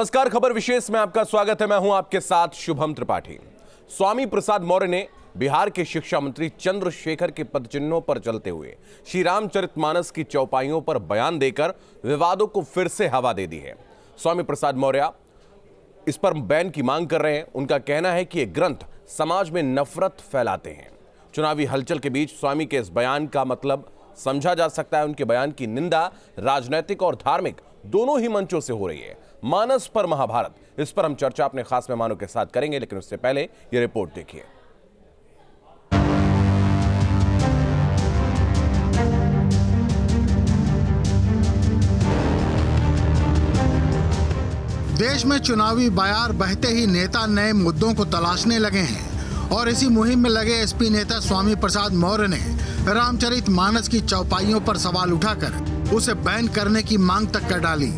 नमस्कार, खबर विशेष में आपका स्वागत है। मैं हूं आपके साथ शुभम त्रिपाठी। स्वामी प्रसाद मौर्य ने बिहार के शिक्षा मंत्री चंद्रशेखर के पदचिन्हों पर चलते हुए श्री रामचरितमानस की चौपाइयों पर बयान देकर विवादों को फिर से हवा दे दी है। स्वामी प्रसाद मौर्य इस पर बैन की मांग कर रहे हैं। उनका कहना है कि ये ग्रंथ समाज में नफरत फैलाते हैं। चुनावी हलचल के बीच स्वामी के इस बयान का मतलब समझा जा सकता है। उनके बयान की निंदा राजनीतिक और धार्मिक दोनों ही मंचों से हो रही है। मानस पर महाभारत, इस पर हम चर्चा अपने खास मेहमानों के साथ करेंगे, लेकिन उससे पहले ये रिपोर्ट देखिए। देश में चुनावी बयार बहते ही नेता नए मुद्दों को तलाशने लगे हैं और इसी मुहिम में लगे एसपी नेता स्वामी प्रसाद मौर्य ने रामचरितमानस की चौपाइयों पर सवाल उठाकर उसे बैन करने की मांग तक कर डाली।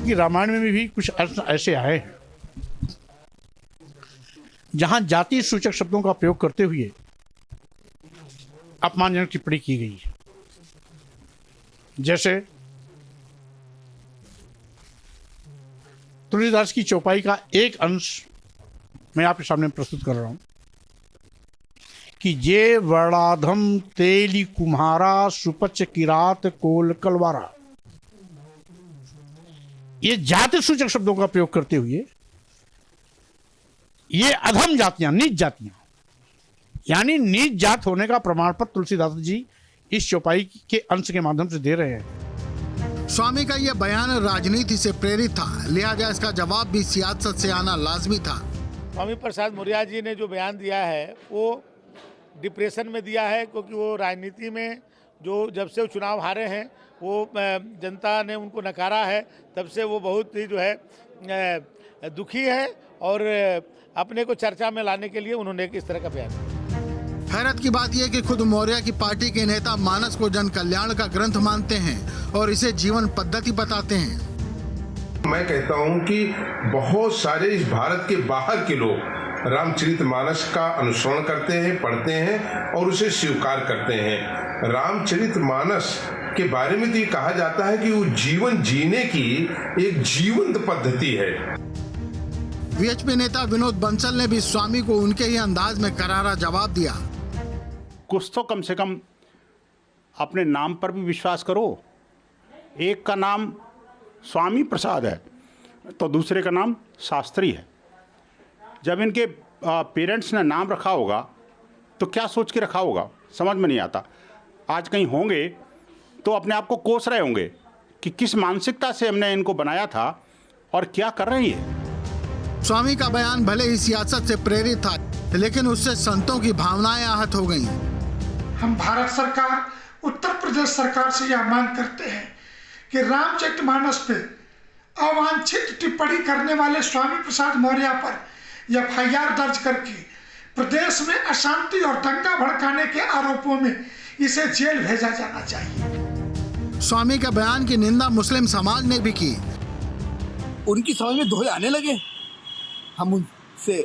कि रामायण में भी कुछ अर्थ ऐसे आए हैं जहां जाति सूचक शब्दों का प्रयोग करते हुए अपमानजनक टिप्पणी की गई है। जैसे तुलसीदास की चौपाई का एक अंश मैं आपके सामने प्रस्तुत कर रहा हूं कि जे वर्णाधम तेली कुम्हारा सुपच किरात कोल कलवारा। ये जाति सूचक शब्दों का प्रयोग करते हुए ये अधम जातियां, नीच जातियां, यानी नीच जात होने का प्रमाण पत्र तुलसीदास जी इस चौपाई के अंश के माध्यम से दे रहे हैं। स्वामी का यह बयान राजनीति से प्रेरित था, लिहाजा इसका जवाब भी सियासत से आना लाजमी था। स्वामी प्रसाद मौर्य जी ने जो बयान दिया है वो डिप्रेशन में दिया है, क्योंकि वो राजनीति में जो जब से वो चुनाव हारे हैं वो जनता ने उनको नकारा है, तब से वो बहुत ही जो है दुखी है और अपने को चर्चा में लाने के लिए उन्होंने इस तरह का बयान दिया। हैरत की बात यह कि खुद मौर्य की पार्टी के नेता मानस को जन कल्याण का ग्रंथ मानते हैं और इसे जीवन पद्धति बताते हैं। मैं कहता हूं कि बहुत सारे इस भारत के बाहर के लोग रामचरितमानस का अनुसरण करते हैं, पढ़ते हैं और उसे स्वीकार करते हैं। रामचरितमानस के बारे में तो ये कहा जाता है कि वो जीवन जीने की एक जीवंत पद्धति है। वीएचपी नेता विनोद बंसल ने भी स्वामी को उनके ही अंदाज में करारा जवाब दिया। कुछ तो कम से कम अपने नाम पर भी विश्वास करो। एक का नाम स्वामी प्रसाद है तो दूसरे का नाम शास्त्री है। जब इनके पेरेंट्स ने नाम रखा होगा तो क्या सोच के रखा होगा, समझ में नहीं आता। आज कहीं होंगे तो अपने आप को कोस रहे होंगे कि किस मानसिकता से हमने इनको बनाया था और क्या कर रही है। स्वामी का बयान भले ही सियासत से प्रेरित था, लेकिन उससे संतों की भावनाएं आहत हो गईं। हम भारत सरकार, उत्तर प्रदेश सरकार से यह मांग करते हैं कि रामचरितमानस पे अवांछित टिप्पणी करने वाले स्वामी प्रसाद मौर्य पर एफआईआर दर्ज करके प्रदेश में अशांति और दंगा भड़काने के आरोपों में इसे जेल भेजा जाना चाहिए। स्वामी के बयान की निंदा मुस्लिम समाज ने भी की। उनकी समझ में दोहे आने लगे। हम उनसे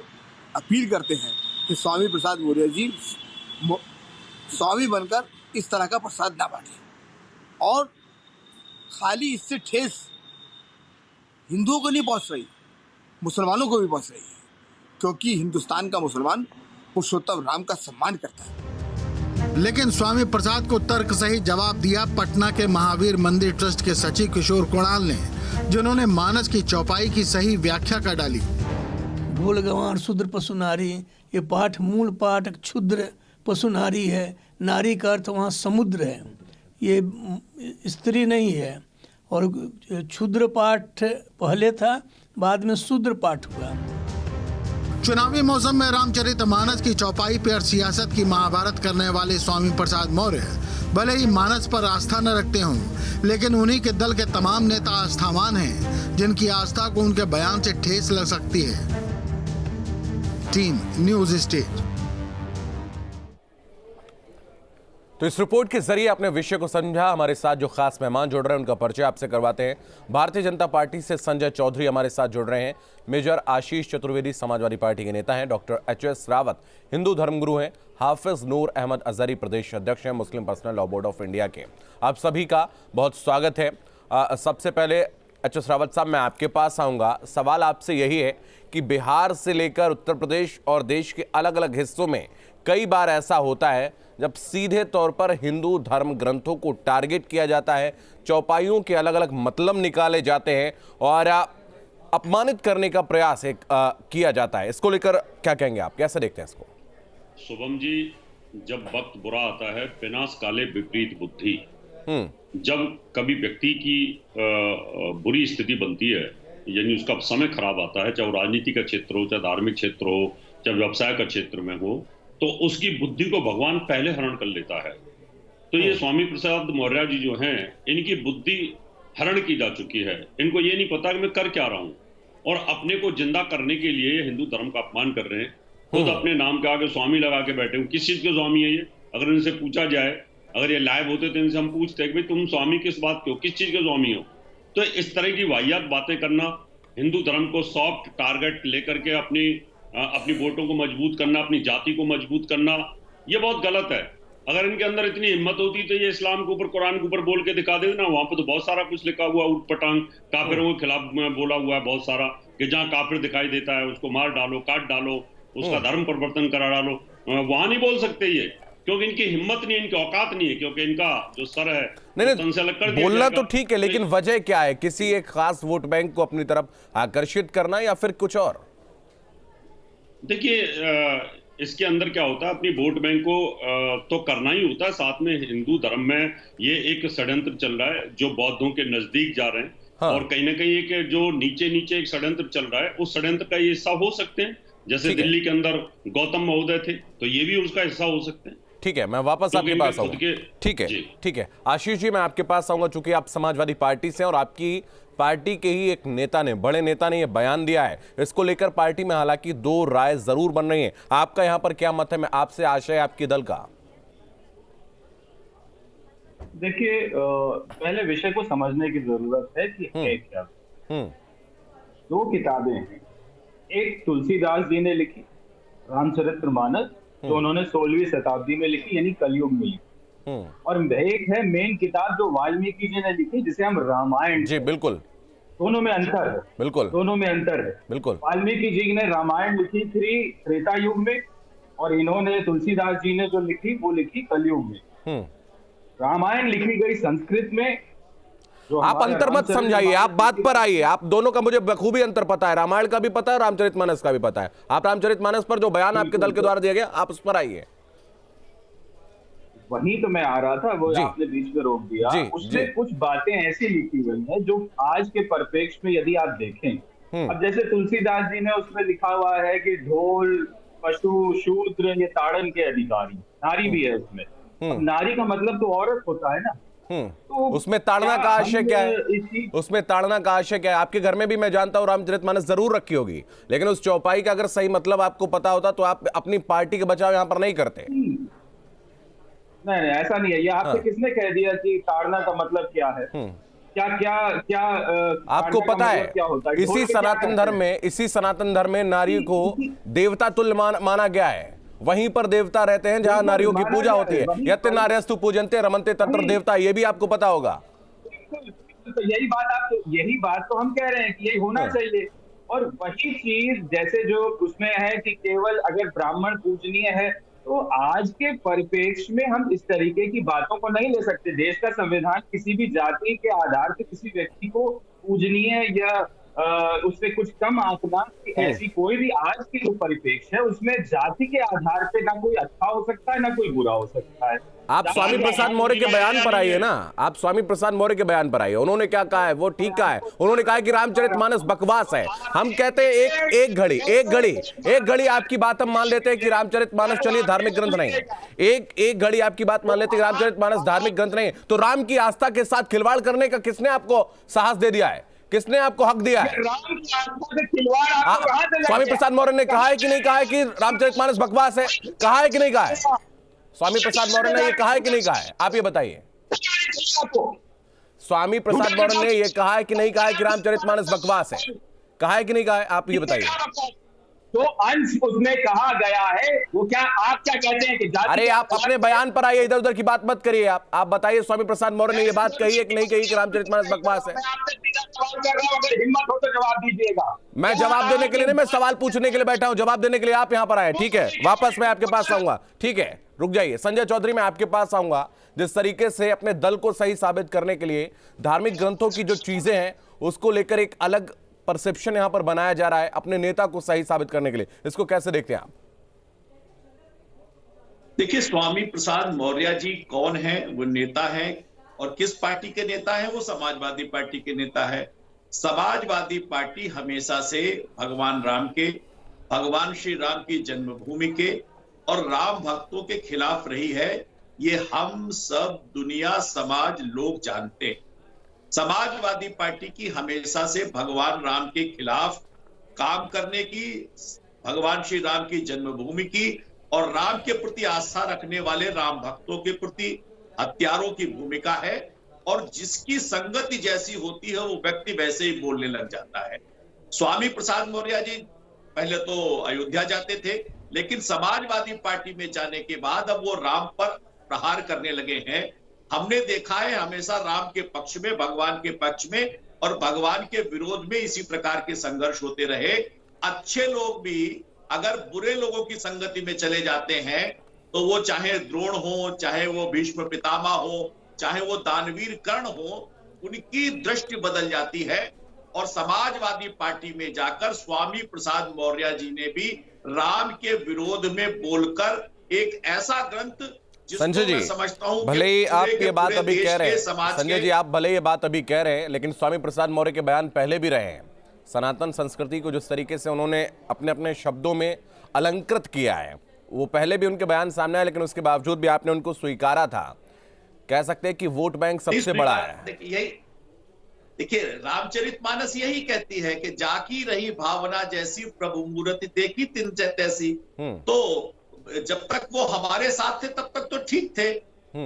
अपील करते हैं कि स्वामी प्रसाद मौर्य जी स्वामी बनकर इस तरह का प्रसाद ना बांटें और खाली इससे ठेस हिंदुओं को नहीं पहुंच रही, मुसलमानों को भी पहुंच रही है, क्योंकि हिंदुस्तान का मुसलमान पुरुषोत्तम राम का सम्मान करता है। लेकिन स्वामी प्रसाद को तर्क सही जवाब दिया पटना के महावीर मंदिर ट्रस्ट के सचिव किशोर कुणाल ने, जिन्होंने मानस की चौपाई की सही व्याख्या कर डाली। ढोल गंवार शूद्र पशु नारी, ये पाठ मूल पाठ क्षुद्र पशु नारी है। नारी का अर्थ वहाँ समुद्र है, ये स्त्री नहीं है। और क्षुद्र पाठ पहले था, बाद में शूद्र पाठ हुआ। चुनावी मौसम में रामचरितमानस की चौपाई पर सियासत की महाभारत करने वाले स्वामी प्रसाद मौर्य भले ही मानस पर आस्था न रखते हों, लेकिन उन्हीं के दल के तमाम नेता आस्थावान हैं, जिनकी आस्था को उनके बयान से ठेस लग सकती है। Team news state. तो इस रिपोर्ट के जरिए अपने विषय को समझा। हमारे साथ जो खास मेहमान जुड़ रहे हैं उनका परिचय आपसे करवाते हैं। भारतीय जनता पार्टी से संजय चौधरी हमारे साथ जुड़ रहे हैं। मेजर आशीष चतुर्वेदी समाजवादी पार्टी के नेता हैं। Doctor HS. रावत हिंदू धर्मगुरु हैं। हाफिज नूर अहमद अजहरी प्रदेश अध्यक्ष हैं Muslim personal law board of India के। आप सभी का बहुत स्वागत है। सबसे पहले अच्छा श्रावत साहब, मैं आपके पास आऊंगा। सवाल आपसे यही है कि बिहार से लेकर उत्तर प्रदेश और देश के अलग अलग हिस्सों में कई बार ऐसा होता है जब सीधे तौर पर हिंदू धर्म ग्रंथों को टारगेट किया जाता है, चौपाइयों के अलग अलग मतलब निकाले जाते हैं और अपमानित करने का प्रयास किया जाता है। इसको लेकर क्या कहेंगे आप, कैसे देखते हैं इसको? शुभम जी, जब वक्त बुरा आता है, विनाश काले विपरीत बुद्धि। जब कभी व्यक्ति की बुरी स्थिति बनती है, यानी उसका समय खराब आता है, चाहे वो राजनीति का क्षेत्र हो, चाहे धार्मिक क्षेत्र हो, चाहे व्यवसाय का क्षेत्र में हो, तो उसकी बुद्धि को भगवान पहले हरण कर लेता है। तो ये स्वामी प्रसाद मौर्य जी जो हैं, इनकी बुद्धि हरण की जा चुकी है। इनको ये नहीं पता कि मैं कर क्या रहा हूँ, और अपने को जिंदा करने के लिए हिंदू धर्म का अपमान कर रहे हैं। खुद अपने नाम के आगे स्वामी लगा के बैठे हूँ। किस चीज के स्वामी है ये? अगर इनसे पूछा जाए, अगर ये लाइव होते तो इनसे हम पूछते हैं कि भाई तुम स्वामी किस बात के हो, किस चीज के स्वामी हो? तो इस तरह की वाहियात बातें करना, हिंदू धर्म को सॉफ्ट टारगेट लेकर के अपनी वोटों को मजबूत करना, अपनी जाति को मजबूत करना, ये बहुत गलत है। अगर इनके अंदर इतनी हिम्मत होती तो ये इस्लाम के ऊपर, कुरान के ऊपर बोल के दिखा देते ना। वहां पर तो बहुत सारा कुछ लिखा हुआ, उटपटांग काफिरों के खिलाफ बोला हुआ है बहुत सारा, कि जहाँ काफिर दिखाई देता है उसको मार डालो, काट डालो, उसका धर्म परिवर्तन करा डालो। वहां नहीं बोल सकते ये, क्योंकि इनकी हिम्मत नहीं है, इनकी औकात नहीं है, क्योंकि इनका जो सर है नहीं, से अलग कर दिया बोलना तो ठीक है, लेकिन वजह क्या है? किसी एक खास वोट बैंक को अपनी तरफ आकर्षित करना या फिर कुछ और? देखिए, इसके अंदर क्या होता है, अपनी वोट बैंक को तो करना ही होता है, साथ में हिंदू धर्म में ये एक षड्यंत्र चल रहा है जो बौद्धों के नजदीक जा रहे हैं। हाँ। और कहीं ना कहीं एक जो नीचे नीचे एक षड्यंत्र चल रहा है, उस षड्यंत्र का ये हिस्सा हो सकते हैं। जैसे दिल्ली के अंदर गौतम महोदय थे, तो ये भी उसका हिस्सा हो सकते हैं। ठीक है, मैं वापस आपके पास आऊंगा। ठीक है, ठीक है आशीष जी, मैं आपके पास आऊंगा। चूंकि आप समाजवादी पार्टी से और आपकी पार्टी के ही एक नेता ने, बड़े नेता ने यह बयान दिया है, इसको लेकर पार्टी में हालांकि दो राय जरूर बन रही है। आपका यहां पर क्या मत है? मैं आपसे आशय आपके दल का। देखिए, पहले विषय को समझने की जरूरत है कि है क्या। दो किताबें हैं, एक तुलसीदास जी ने लिखी रामचरितमानस, जो उन्होंने 16वीं शताब्दी में लिखी, यानी कलयुग में लिखी, और एक है मेन किताब जो वाल्मीकि जी ने लिखी, जिसे हम रामायण। जी बिल्कुल, दोनों में अंतर है। बिल्कुल, दोनों में अंतर है। बिल्कुल, वाल्मीकि जी ने रामायण लिखी थी त्रेता युग में, और इन्होंने तुलसीदास जी ने जो लिखी वो लिखी कलयुग में। रामायण लिखी गई संस्कृत में। आप अंतर मत समझाइए, आप बात पर आइए। आप दोनों का मुझे बखूबी अंतर पता है, रामायण का भी पता है, रामचरितमानस का भी पता है। आप रामचरितमानस पर जो बयान आपके दल के द्वारा दिया गया, आप उस पर आइए। वहीं तो मैं आ रहा था, वो आपने बीच में रोक दिया। उसमें कुछ बातें ऐसी लिखी गई हैं जो आज के परिप्रेक्ष्य में यदि आप देखें, अब जैसे तुलसीदास जी ने उसमें लिखा हुआ है कि ढोल, पशु, शूद्र ये ताड़न के अधिकारी, नारी भी है उसमें। नारी का मतलब तो औरत होता है ना। तो उसमें ताड़ना का आशय क्या है? उसमें ताड़ना का आशय क्या है? आपके घर में भी मैं जानता हूँ रामचरितमानस जरूर रखी होगी, लेकिन उस चौपाई का अगर सही मतलब आपको पता होता तो आप अपनी पार्टी के बचाव यहाँ पर नहीं करते। नहीं, ऐसा नहीं है। ये आपसे किसने कह दिया कि ताड़ना का मतलब क्या है? क्या आपको पता है? इसी सनातन धर्म में नारी को देवता तुल्य माना गया है। वहीं पर देवता रहते हैं जहां नारियों की पूजा होती है। यत्ते नार्यस्तु पूजन्ते रमन्ते तत्र देवता, ये भी आपको पता होगा। तो यही बात तो हम कह रहे हैं कि यही होना चाहिए। और वही चीज जैसे जो उसमें है कि केवल अगर ब्राह्मण पूजनीय है, तो आज के परिप्रेक्ष्य में हम इस तरीके की बातों को नहीं ले सकते। देश का संविधान किसी भी जाति के आधार पर किसी व्यक्ति को पूजनीय या उससे कुछ कम आंकना, ऐसी कोई भी आज की जो परिप्रेक्ष्य है उसमें जाति के आधार पे ना कोई अच्छा हो सकता है ना कोई बुरा हो सकता है। आप स्वामी प्रसाद मौर्य के बयान पर आइए ना, आप स्वामी प्रसाद मौर्य के बयान पर आइए। उन्होंने क्या कहा है वो ठीक कहा है। उन्होंने कहा कि रामचरितमानस बकवास है। हम कहते हैं एक घड़ी आपकी बात हम मान लेते हैं कि रामचरितमानस चलिए धार्मिक ग्रंथ नहीं है। एक घड़ी आपकी बात मान लेते हैं कि रामचरितमानस धार्मिक ग्रंथ नहीं है, तो राम की आस्था के साथ खिलवाड़ करने का किसने आपको साहस दे दिया है? किसने आपको हक दिया है? स्वामी प्रसाद मौर्य ने कहा है कि नहीं कहा है कि रामचरितमानस बकवास है? कहा है कि नहीं कहा है? स्वामी प्रसाद मौर्य ने ये कहा है कि नहीं कहा है? आप ये बताइए। स्वामी प्रसाद मौर्य ने ये कहा है कि नहीं कहा है कि रामचरितमानस बकवास है? कहा है कि नहीं कहा है? आप ये बताइए। तो अंश उसमें कहा गया है, वो क्या आप क्या कहते हैं कि अरे आप अपने बयान पर आइए, इधर उधर की बात मत करिए। आप बताइए स्वामी प्रसाद मौर्य ने ये बात कही है कि नहीं कही कि रामचरितमानस बकवास है? सवाल कर रहा हूं, अगर हिम्मत हो तो जवाब दीजिएगा। मैं जवाब देने के लिए नहीं, मैं सवाल पूछने के लिए बैठा हूं, जवाब देने के लिए आप यहां पर आए। ठीक है, वापस मैं आपके पास आऊंगा। ठीक है, रुक जाइए संजय चौधरी, मैं आपके पास आऊंगा। जिस तरीके से अपने दल को सही साबित करने के लिए धार्मिक ग्रंथों की जो चीजें हैं उसको लेकर एक अलग परसेप्शन यहां पर बनाया जा रहा है अपने नेता को सही साबित करने के लिए, इसको कैसे देखते हैं आप? देखिए, स्वामी प्रसाद मौर्य जी कौन है? वो नेता हैं, और किस पार्टी के नेता हैं? वो समाजवादी पार्टी के नेता है। समाजवादी पार्टी हमेशा से भगवान राम के, भगवान श्री राम की जन्मभूमि के और राम भक्तों के खिलाफ रही है। ये हम सब दुनिया, समाज, लोग जानते हैं। समाजवादी पार्टी की हमेशा से भगवान राम के खिलाफ काम करने की, भगवान श्री राम की जन्मभूमि की और राम के प्रति आस्था रखने वाले राम भक्तों के प्रति हत्यारों की भूमिका है। और जिसकी संगति जैसी होती है वो व्यक्ति वैसे ही बोलने लग जाता है। स्वामी प्रसाद मौर्य जी पहले तो अयोध्या जाते थे, लेकिन समाजवादी पार्टी में जाने के बाद अब वो राम पर प्रहार करने लगे हैं। हमने देखा है हमेशा राम के पक्ष में, भगवान के पक्ष में और भगवान के विरोध में इसी प्रकार के संघर्ष होते रहे। अच्छे लोग भी अगर बुरे लोगों की संगति में चले जाते हैं तो वो चाहे द्रोण हो, चाहे वो भीष्म पितामह हो, चाहे वो दानवीर कर्ण हो, उनकी दृष्टि बदल जाती है। और समाजवादी पार्टी में जाकर स्वामी प्रसाद मौर्य जी ने भी राम के विरोध में बोलकर एक ऐसा ग्रंथ, संजय जी, समझता हूं भले ही आप ये बात अभी कह रहे हैं, संजय जी आप भले ये बात अभी कह रहे हैं, लेकिन स्वामी प्रसाद मौर्य के बयान पहले भी रहे हैं। सनातन संस्कृति को जिस तरीके से उन्होंने अपने अपने शब्दों में अलंकृत किया है, वो पहले भी उनके बयान सामने आए, लेकिन उसके बावजूद भी आपने उनको स्वीकारा था। कह सकते हैं कि वोट बैंक सबसे बड़ा है। यही देखिए, रामचरितमानस यही कहती है कि जाकी रही भावना जैसी प्रभु मूर्ति देखी तिन तैसी। तो जब तक वो हमारे साथ थे तब तक तो ठीक थे,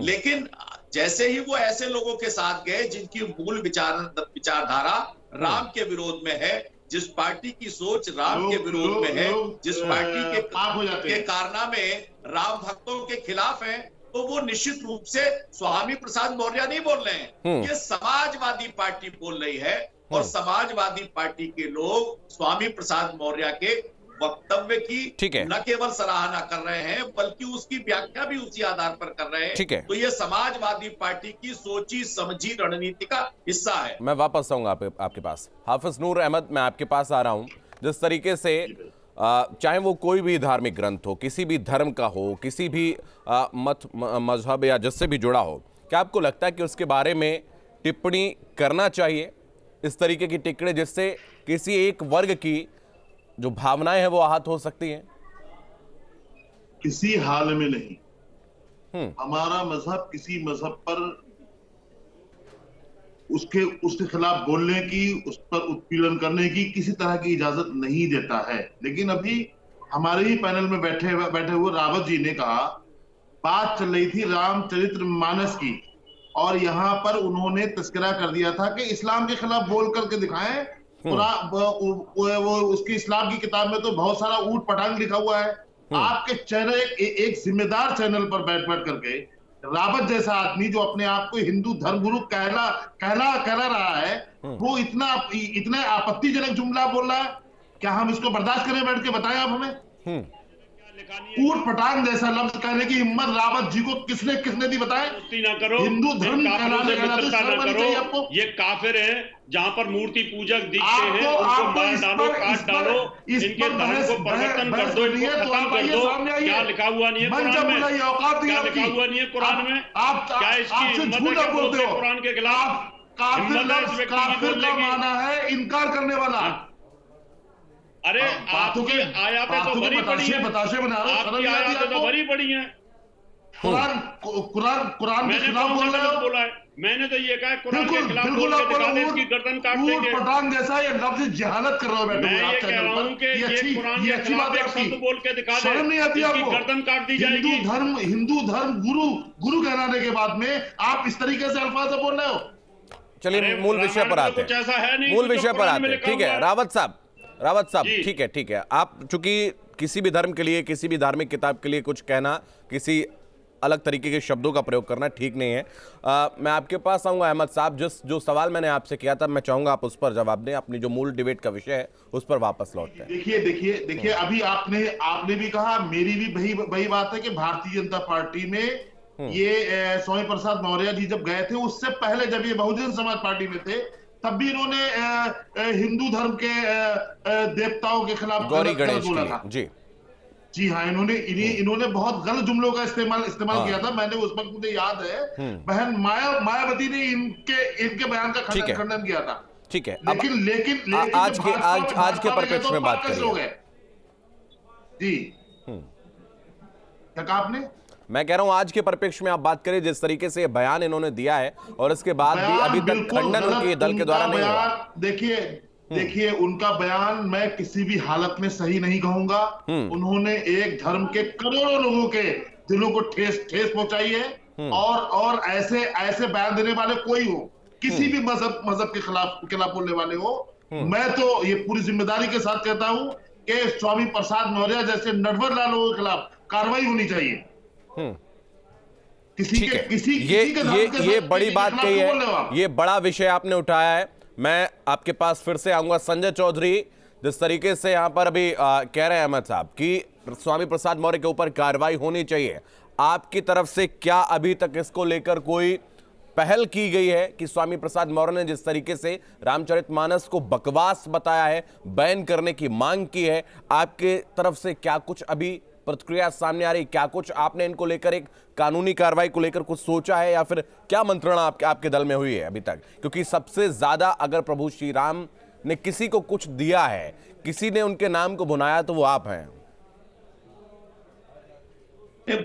लेकिन जैसे ही वो ऐसे लोगों के साथ गए जिनकी मूल विचारधारा राम के विरोध में है, जिस पार्टी की सोच राम के विरोध में है, जिस पार्टी के कारनामे राम भक्तों के खिलाफ है, तो वो निश्चित रूप से स्वामी प्रसाद मौर्य नहीं बोल रहे हैं, ये समाजवादी पार्टी बोल रही है। और समाजवादी पार्टी के लोग स्वामी प्रसाद मौर्य के वक्तव्य की न केवल सराहना कर रहे हैं बल्कि उसकी व्याख्या भी उसी आधार पर कर रहे हैं। तो ये समाजवादी पार्टी की सोची समझी रणनीति का हिस्सा है। मैं वापस आऊंगा आपके पास। हाफिज नूर अहमद, मैं आपके पास आ रहा हूं। जिस तरीके से चाहे वो कोई भी धार्मिक ग्रंथ हो, किसी भी धर्म का हो, किसी भी मत मजहब या जिससे भी जुड़ा हो, क्या आपको लगता है कि उसके बारे में टिप्पणी करना चाहिए, इस तरीके की टिप्पणी जिससे किसी एक वर्ग की जो भावनाएं हैं वो आहत हो सकती हैं? किसी हाल में नहीं। हमारा मजहब किसी मजहब पर उसके खिलाफ बोलने की, उस पर उत्पीड़न करने की किसी तरह की इजाजत नहीं देता है। लेकिन अभी हमारे ही पैनल में बैठे हुए रावत जी ने कहा, बात चल रही थी रामचरितमानस की, और यहाँ पर उन्होंने तस्करा कर दिया था कि इस्लाम के खिलाफ बोल करके दिखाएं। वो उसकी इस्लाम की किताब में तो बहुत सारा ऊट पटांग लिखा हुआ है। आपके चैनल एक जिम्मेदार चैनल पर बैठ करके रावत जैसा आदमी जो अपने आप को हिंदू धर्मगुरु कहला रहा है, वो इतना आपत्तिजनक जुमला बोल रहा है। क्या हम इसको बर्दाश्त करें? बैठ के बताएं आप हमें। ऊट पटांग जैसा लफ्ज कहने की हिम्मत रावत जी को किसने दी? बताएं। ना करो, हिंदू धर्म करो, ये काफिर है। जहां पर मूर्ति पूजक दिखते हैं उनको मार डालो, काट डालो, इनके धर्म को परिवर्तन कर दो, इनको खत्म कर दो। क्या लिखा हुआ नहीं है कुरान में? क्या लिखा हुआ नहीं है कुरान में? क्या इसकी हिम्मत है बोलते कुरान के खिलाफ? काफिर का माना है इनकार करने वाला। अरे आपकी आयातें तो भरी पड़ी हैं, आपकी आयातें तो भरी पड़ी हैं। कुरान के खिलाफ बोल रहे हो? बोला है मैंने तो ये कहा कुरान के खिलाफ बोल के दिखा दे, इसकी गर्दन काट देंगे। पटांग जैसा ये लफ्ज जहालत कर रहे हो। मैं ये कह रहा हूं कि ये कुरान के खिलाफ एक शब्द बोल के दिखा दे, शर्म नहीं आती इसकी आपको? गर्दन काट दी जाएगी। हिंदू धर्म गुरु कहलाने के बाद में आप इस तरीके से अल्फाज बोल रहे हो। चलिए मूल विषय पर आते हैं, मूल विषय पर आते हैं। ठीक है रावत साहब, ठीक है। आप चूंकि किसी भी धर्म के लिए, किसी भी धार्मिक किताब के लिए कुछ कहना किसी अलग तरीके के शब्दों का प्रयोग करना ठीक नहीं है। मैं आपके पास आऊंगा अहमद साहब, जो सवाल मैंने आपसे किया था मैं चाहूंगा आप उस पर जवाब दें, अपनी जो मूल डिबेट का विषय है उस पर वापस लौटते हैं। देखिए अभी आपने भी कहा, मेरी भी वही बात है कि भारतीय जनता पार्टी में ये स्वामी प्रसाद मौर्य जी जब गए थे, उससे पहले जब ये बहुजन समाज पार्टी में थे तब भी इन्होंने हिंदू धर्म के देवताओं के खिलाफ गौरी गणेश बोला था। जी हाँ, इन्होंने बहुत गलत जुमलों का इस्तेमाल किया था। मैंने उस वक्त, मुझे याद है, बहन मायावती ने इनके बयान का खंडन किया था। ठीक है, लेकिन आज के परिप्रेक्ष्य में बात करिए जी। क्या कहा आपने? मैं कह रहा हूं आज के परिप्रेक्ष्य में आप बात करें, जिस तरीके से बयान इन्होंने दिया है और इसके बाद भी अभी तक खंडन उनके दल के द्वारा नहीं हुआ। देखिए उनका बयान मैं किसी भी हालत में सही नहीं कहूंगा। उन्होंने एक धर्म के करोड़ों लोगों के दिलों को ठेस पहुंचाई है, और ऐसे बयान देने वाले कोई हो, किसी भी मजहब के खिलाफ बोलने वाले हो, मैं तो ये पूरी जिम्मेदारी के साथ कहता हूं कि स्वामी प्रसाद मौर्य जैसे नटवर लाल लोगों के खिलाफ कार्रवाई होनी चाहिए। ये बड़ी बात कही है, ये बड़ा विषय आपने उठाया है। मैं आपके पास फिर से आऊंगा संजय चौधरी, जिस तरीके से यहां पर अभी कह रहे हैं अहमद साहब कि स्वामी प्रसाद मौर्य के ऊपर कार्रवाई होनी चाहिए, आपकी तरफ से क्या अभी तक इसको लेकर कोई पहल की गई है कि स्वामी प्रसाद मौर्य ने जिस तरीके से रामचरितमानस को बकवास बताया है, बैन करने की मांग की है, आपके तरफ से क्या कुछ अभी प्रतिक्रिया सामने आ रही? क्या कुछ आपने इनको लेकर एक कानूनी कार्रवाई को लेकर कुछ सोचा है, या फिर क्या मंत्रणा आपके दल में हुई है अभी तक? क्योंकि सबसे ज्यादा अगर प्रभु श्री राम ने किसी को कुछ दिया है, किसी ने उनके नाम को भुनाया, तो वो आप हैं।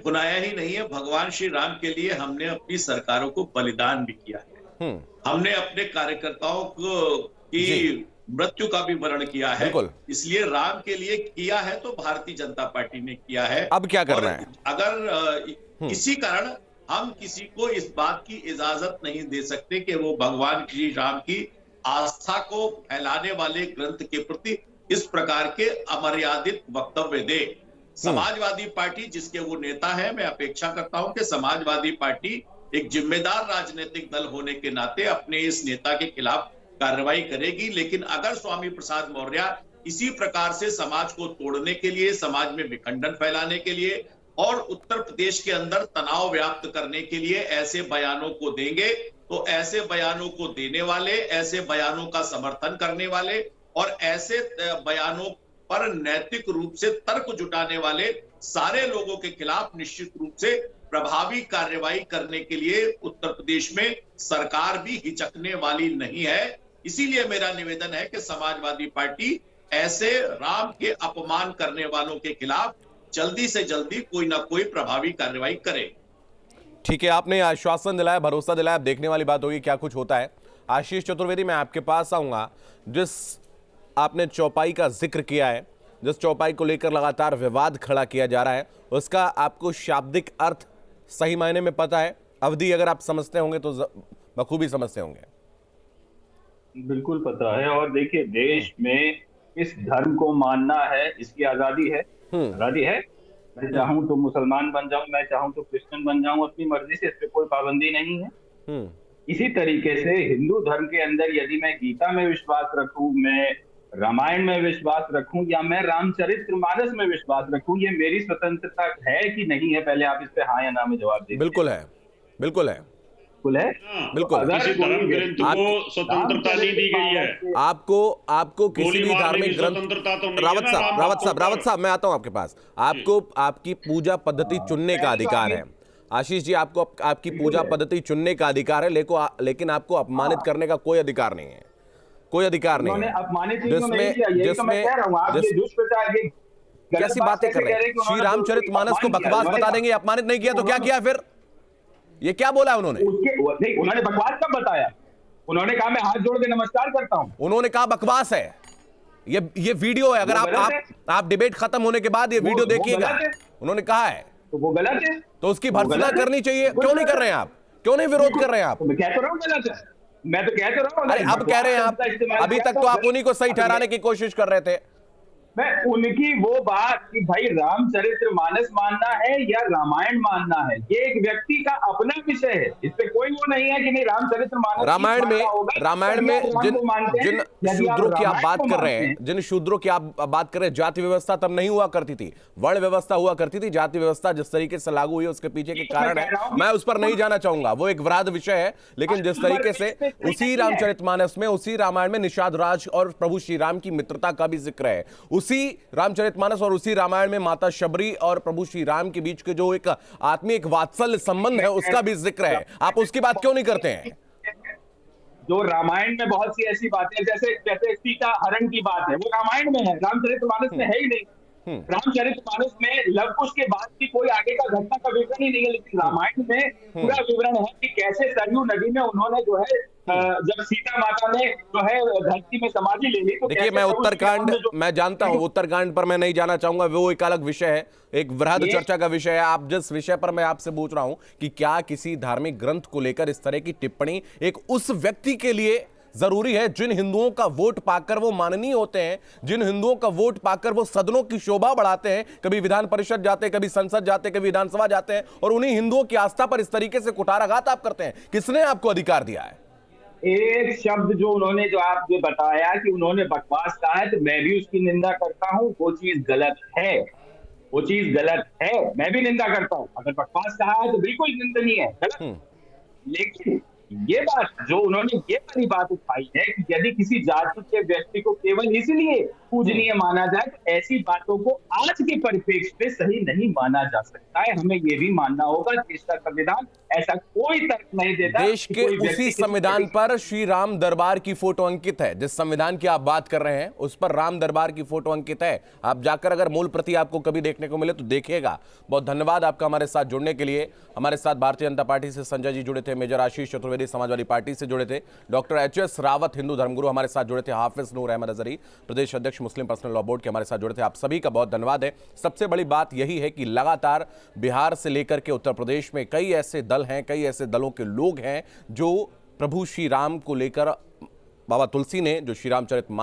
भुनाया ही नहीं है, भगवान श्री राम के लिए हमने अपनी सरकारों को बलिदान भी किया है। हमने अपने कार्यकर्ताओं की मृत्यु का भी वर्ण किया है। इसलिए राम के लिए किया है तो भारतीय जनता पार्टी ने किया है। अब क्या करना है? अगर किसी कारण हम किसी को इस बात की इजाजत नहीं दे सकते कि वो भगवान श्री राम की आस्था को फैलाने वाले ग्रंथ के प्रति इस प्रकार के अमर्यादित वक्तव्य दे। समाजवादी पार्टी जिसके वो नेता है, मैं अपेक्षा करता हूं कि समाजवादी पार्टी एक जिम्मेदार राजनीतिक दल होने के नाते अपने इस नेता के खिलाफ कार्रवाई करेगी। लेकिन अगर स्वामी प्रसाद मौर्य इसी प्रकार से समाज को तोड़ने के लिए, समाज में विखंडन फैलाने के लिए और उत्तर प्रदेश के अंदर तनाव व्याप्त करने के लिए ऐसे बयानों को देंगे, तो ऐसे बयानों को देने वाले, ऐसे बयानों का समर्थन करने वाले और ऐसे बयानों पर नैतिक रूप से तर्क जुटाने वाले सारे लोगों के खिलाफ निश्चित रूप से प्रभावी कार्रवाई करने के लिए उत्तर प्रदेश में सरकार भी हिचकने वाली नहीं है। इसीलिए मेरा निवेदन है कि समाजवादी पार्टी ऐसे राम के अपमान करने वालों के खिलाफ जल्दी से जल्दी कोई ना कोई प्रभावी कार्रवाई करे। ठीक है, आपने आश्वासन दिलाया, भरोसा दिलाया, अब देखने वाली बात होगी क्या कुछ होता है। आशीष चतुर्वेदी, मैं आपके पास आऊंगा। जिस आपने चौपाई का जिक्र किया है, जिस चौपाई को लेकर लगातार विवाद खड़ा किया जा रहा है, उसका आपको शाब्दिक अर्थ सही मायने में पता है? अवधि अगर आप समझते होंगे तो बखूबी समझते होंगे। बिल्कुल पता है। और देखिए, देश में इस धर्म को मानना है, इसकी आजादी है। आजादी है। मैं चाहूं तो मुसलमान बन जाऊं, मैं चाहूं तो क्रिश्चियन बन जाऊं, अपनी मर्जी से, इस पे कोई पाबंदी नहीं है। इसी तरीके से हिंदू धर्म के अंदर यदि मैं गीता में विश्वास रखूं, मैं रामायण में विश्वास रखूं, या मैं रामचरितमानस में विश्वास रखूं, ये मेरी स्वतंत्रता है कि नहीं है? पहले आप इस पे हाँ या ना में जवाब दीजिए। बिल्कुल है, बिल्कुल है, बिल्कुल है, बिल्कुल। किसी धर्म ग्रंथ को स्वतंत्रता नहीं दी गई है। आपको किसी भी धार्मिक ग्रंथ, स्वतंत्रता तो रावत साहब मैं आता हूं आपके पास। आपको आपकी पूजा पद्धति चुनने का अधिकार है। आशीष जी, आपको आपकी पूजा पद्धति चुनने का अधिकार है, लेकिन आपको अपमानित करने का कोई अधिकार नहीं है, कोई अधिकार नहीं है। कैसी बातें कर रहे हैं? श्री रामचरितमानस को बकवास बता देंगे, अपमानित नहीं किया तो क्या किया फिर? ये क्या बोला है उन्होंने? उन्होंने बकवास कब बताया? उन्होंने कहा मैं हाथ जोड़ के नमस्कार करता हूं। उन्होंने कहा बकवास है। ये वीडियो है, अगर आप डिबेट खत्म होने के बाद ये वीडियो देखिएगा, उन्होंने कहा है। तो वो गलत है, तो उसकी भर्त्सना करनी चाहिए। क्यों नहीं कर रहे हैं आप? क्यों नहीं विरोध कर रहे हैं आप? मैं कहता रहा हूं गलत है, मैं तो कहता रहा हूं। अरे अब कह रहे हैं आप, अभी तक तो आप उन्हीं को सही ठहराने की कोशिश कर रहे थे। मैं उनकी वो बात कि भाई रामचरितमानस मानना है या रामायण मानना है, ये एक व्यक्ति का अपना विषय है। इस पे कोई वो नहीं है कि नहीं रामचरितमानस रामायण में जिन शूद्रों की आप बात कर रहे हैं, जिन शूद्रों की आप बात कर रहे हैं, जाति व्यवस्था तब नहीं हुआ करती थी, वर्ण व्यवस्था हुआ करती थी। जाति व्यवस्था जिस तरीके से लागू हुई है उसके पीछे के कारण है, मैं उस पर नहीं जाना चाहूंगा, वो एक विवाद विषय है। लेकिन जिस तरीके से उसी रामचरितमानस में, उसी रामायण में निषाद राज और प्रभु श्री राम की मित्रता का भी जिक्र है। उसी रामचरितमानस और उसी रामायण में माता शबरी और प्रभु श्री राम के बीच के जो एक आत्मीय एक वात्सल्य संबंध है उसका भी जिक्र है। आप उसकी बात क्यों नहीं करते हैं? जो रामायण में बहुत सी ऐसी बातें जैसे सीता हरण की बात है, वो रामायण में है, रामचरितमानस में है ही नहीं। रामचरितमानस में लव कुश के बाद की कोई आगे का घटना का विवरण ही नहीं है, लेकिन रामायण में पूरा विवरण है कि कैसे सरयू नदी में उन्होंने जो है जब सीता माता ने जो है धरती में समाधि ले ली। तो देखिए, मैं उत्तरकांड मैं जानता हूं, उत्तरकांड पर मैं नहीं जाना चाहूंगा, वो एक अलग विषय है, एक वृहद चर्चा का विषय है। आप जिस विषय पर मैं आपसे पूछ रहा हूं कि क्या किसी धार्मिक ग्रंथ को लेकर इस तरह की टिप्पणी एक उस व्यक्ति के लिए जरूरी है जिन हिंदुओं का वोट पाकर वो माननीय होते हैं, जिन हिंदुओं का वोट पाकर वो सदनों की शोभा बढ़ाते हैं, कभी विधान परिषद जाते हैं, कभी संसद जाते हैं, कभी विधानसभा जाते हैं, और उन्हीं हिंदुओं की आस्था पर इस तरीके से कुठाराघात आप करते हैं? किसने आपको अधिकार दिया है? एक शब्द जो उन्होंने जो आप जो बताया कि उन्होंने बकवास कहा है, तो मैं भी उसकी निंदा करता हूं। वो चीज गलत है, वो चीज गलत है, मैं भी निंदा करता हूं। अगर बकवास कहा है तो बिल्कुल निंदनीय है, गलत। लेकिन ये बात जो उन्होंने ये वाली बात उठाई है कि यदि किसी जाति के व्यक्ति को केवल इसलिए पूजनीय माना जाए, तो ऐसी बातों को आज के परिप्रेक्ष्य पे सही नहीं माना जा सकता है। हमें ये भी मानना होगा देश का संविधान ऐसा कोई तर्क नहीं देता। देश के उसी संविधान पर श्री राम दरबार की फोटो अंकित है। जिस संविधान की आप बात कर रहे हैं उस पर राम दरबार की फोटो अंकित है। आप जाकर अगर मूल प्रति आपको कभी देखने को मिले तो देखिएगा। बहुत धन्यवाद आपका हमारे साथ जुड़ने के लिए। हमारे साथ भारतीय जनता पार्टी से संजय जी जुड़े थे, मेजर आशीष चतुर्वेदी समाजवादी पार्टी से जुड़े थे, डॉक्टर एच.एस. रावत हिंदू धर्मगुरु हमारे साथ जुड़े थे, हाफिज नूर अहमद अजहरी प्रदेश अध्यक्ष मुस्लिम पर्सनल लॉ बोर्ड के हमारे साथ जुड़े थे। आप सभी का बहुत धन्यवाद है। सबसे बड़ी बात यही है कि लगातार बिहार से लेकर के उत्तर प्रदेश में कई ऐसे दल हैं, कई ऐसे दलों के लोग हैं जो प्रभु श्री राम को लेकर, बाबा तुलसी ने जो श्री रामचरितमानस